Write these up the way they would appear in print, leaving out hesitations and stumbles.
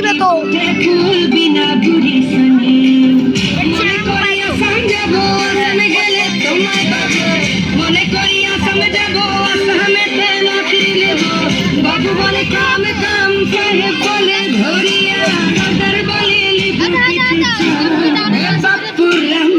আসবে তো মনে করিয়া সমঝাবো বাবু বলে কাম কাম সাহেব বলে ধরিয়া নজর বলে বাপুরাম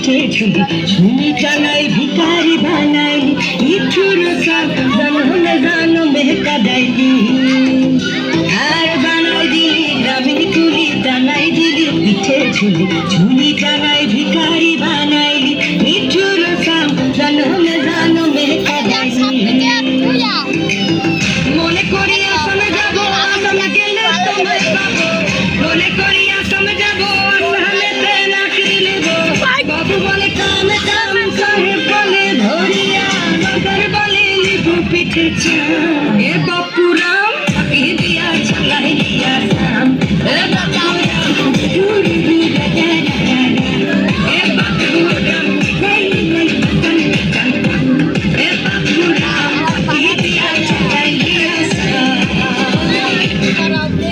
झुली चलाई भिकारी बनाई इठुर सब जनम जानो महका दाई हार बनाई दिली ग्रामीण तुली तलाई दिली पीछे झुली झुली चलाई भिकारी बनाई इठुर सब जनम जानो महका दाई মনে করিয়া সমঝাবো আমরা গেলে তোমায় পাবো মনে করিয়া সমঝাবো সামনেতে লাকড়ি নেব বাবু বলে কাম কাম সাহেব বলে ধরিয়া নজর বলে লিবু পিঠে এ বাপুরা